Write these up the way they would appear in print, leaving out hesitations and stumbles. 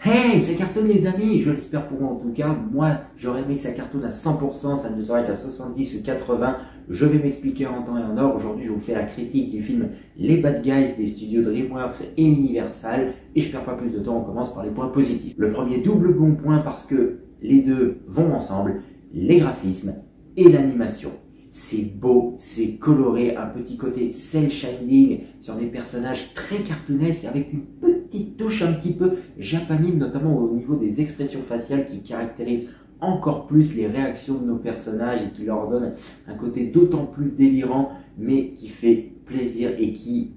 Hey, ça cartonne les amis, je l'espère pour vous en tout cas. Moi, j'aurais aimé que ça cartonne à 100%, ça ne serait qu'à 70 ou 80. Je vais m'expliquer en temps et en heure. Aujourd'hui, je vous fais la critique du film Les Bad Guys des studios DreamWorks et Universal. Et je perds pas plus de temps, on commence par les points positifs. Le premier double bon point parce que les deux vont ensemble, les graphismes et l'animation. C'est beau, c'est coloré, un petit côté cel shading sur des personnages très cartoonesques avec une petite touche un petit peu japanime, notamment au niveau des expressions faciales qui caractérisent encore plus les réactions de nos personnages et qui leur donne un côté d'autant plus délirant, mais qui fait plaisir et qui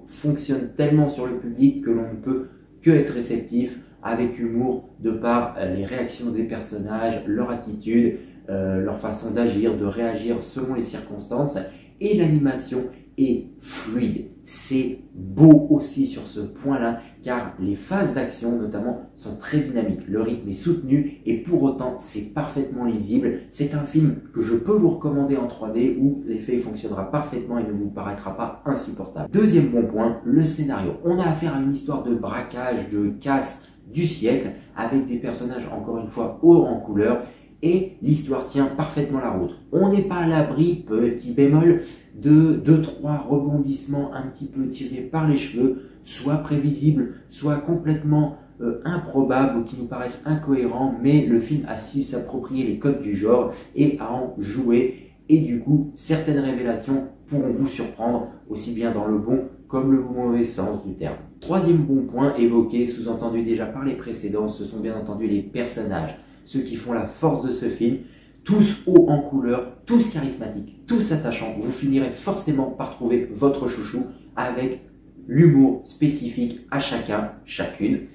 fonctionne tellement sur le public que l'on ne peut que être réceptif avec humour de par les réactions des personnages, leur attitude, leur façon d'agir, de réagir selon les circonstances, et l'animation est fluide. C'est beau aussi sur ce point-là, car les phases d'action notamment sont très dynamiques, le rythme est soutenu et pour autant c'est parfaitement lisible. C'est un film que je peux vous recommander en 3D où l'effet fonctionnera parfaitement et ne vous paraîtra pas insupportable. Deuxième bon point, le scénario. On a affaire à une histoire de braquage, de casse du siècle, avec des personnages encore une fois hauts en couleur, et l'histoire tient parfaitement la route. On n'est pas à l'abri, petit bémol, de 2-3 rebondissements un petit peu tirés par les cheveux, soit prévisibles, soit complètement improbables ou qui nous paraissent incohérents, mais le film a su s'approprier les codes du genre et à en jouer, et du coup, certaines révélations pourront vous surprendre, aussi bien dans le bon comme le mauvais sens du terme. Troisième bon point évoqué, sous-entendu déjà par les précédents, ce sont bien entendu les personnages. Ceux qui font la force de ce film, tous hauts en couleur, tous charismatiques, tous attachants. Vous finirez forcément par trouver votre chouchou avec l'humour spécifique à chacun, chacune,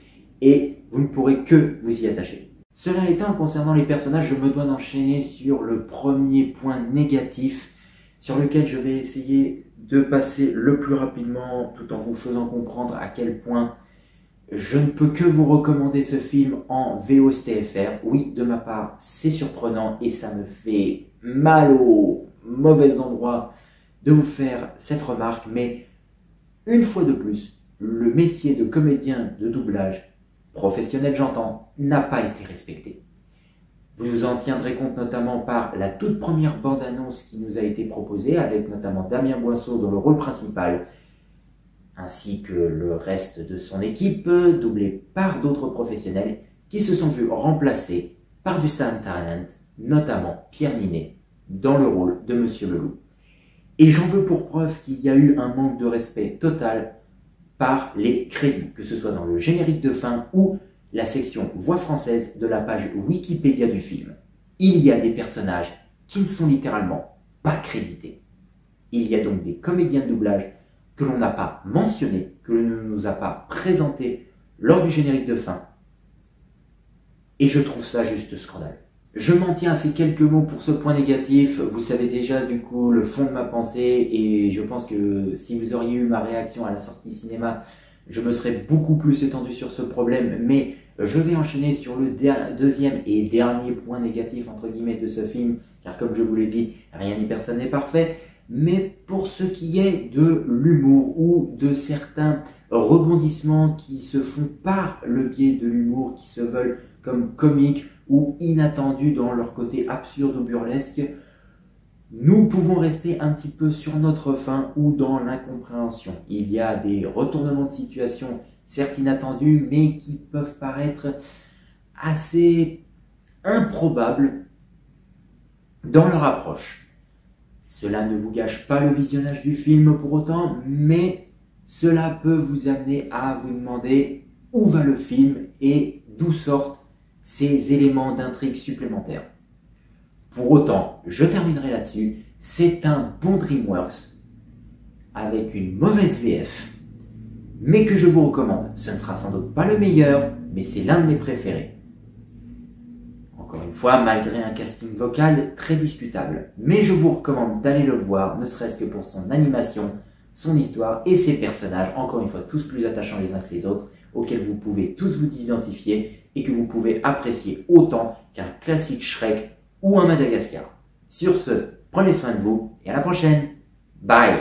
et vous ne pourrez que vous y attacher. Cela étant, concernant les personnages, je me dois d'enchaîner sur le premier point négatif, sur lequel je vais essayer de passer le plus rapidement, tout en vous faisant comprendre à quel point je ne peux que vous recommander ce film en VOSTFR. Oui, de ma part, c'est surprenant et ça me fait mal au mauvais endroit de vous faire cette remarque, mais une fois de plus, le métier de comédien de doublage, professionnel j'entends, n'a pas été respecté. Vous en tiendrez compte notamment par la toute première bande-annonce qui nous a été proposée, avec notamment Damien Boisseau dans le rôle principal, ainsi que le reste de son équipe, doublé par d'autres professionnels qui se sont vus remplacés par du sound talent, notamment Pierre Ninet, dans le rôle de Monsieur Leloup. Et j'en veux pour preuve qu'il y a eu un manque de respect total par les crédits, que ce soit dans le générique de fin ou la section voix française de la page Wikipédia du film. Il y a des personnages qui ne sont littéralement pas crédités. Il y a donc des comédiens de doublage que l'on n'a pas mentionné, que l'on ne nous a pas présenté lors du générique de fin. Et je trouve ça juste scandaleux. Je m'en tiens à ces quelques mots pour ce point négatif. Vous savez déjà du coup le fond de ma pensée et je pense que si vous auriez eu ma réaction à la sortie cinéma, je me serais beaucoup plus étendu sur ce problème. Mais je vais enchaîner sur le deuxième et dernier point négatif entre guillemets de ce film, car comme je vous l'ai dit, rien ni personne n'est parfait. Mais pour ce qui est de l'humour ou de certains rebondissements qui se font par le biais de l'humour, qui se veulent comme comiques ou inattendus dans leur côté absurde ou burlesque, nous pouvons rester un petit peu sur notre faim ou dans l'incompréhension. Il y a des retournements de situation, certes inattendus, mais qui peuvent paraître assez improbables dans leur approche. Cela ne vous gâche pas le visionnage du film pour autant, mais cela peut vous amener à vous demander où va le film et d'où sortent ces éléments d'intrigue supplémentaires. Pour autant, je terminerai là-dessus, c'est un bon DreamWorks avec une mauvaise VF, mais que je vous recommande. Ce ne sera sans doute pas le meilleur, mais c'est l'un de mes préférés. Encore une fois, malgré un casting vocal très discutable. Mais je vous recommande d'aller le voir, ne serait-ce que pour son animation, son histoire et ses personnages, encore une fois, tous plus attachants les uns que les autres, auxquels vous pouvez tous vous identifier et que vous pouvez apprécier autant qu'un classique Shrek ou un Madagascar. Sur ce, prenez soin de vous et à la prochaine. Bye.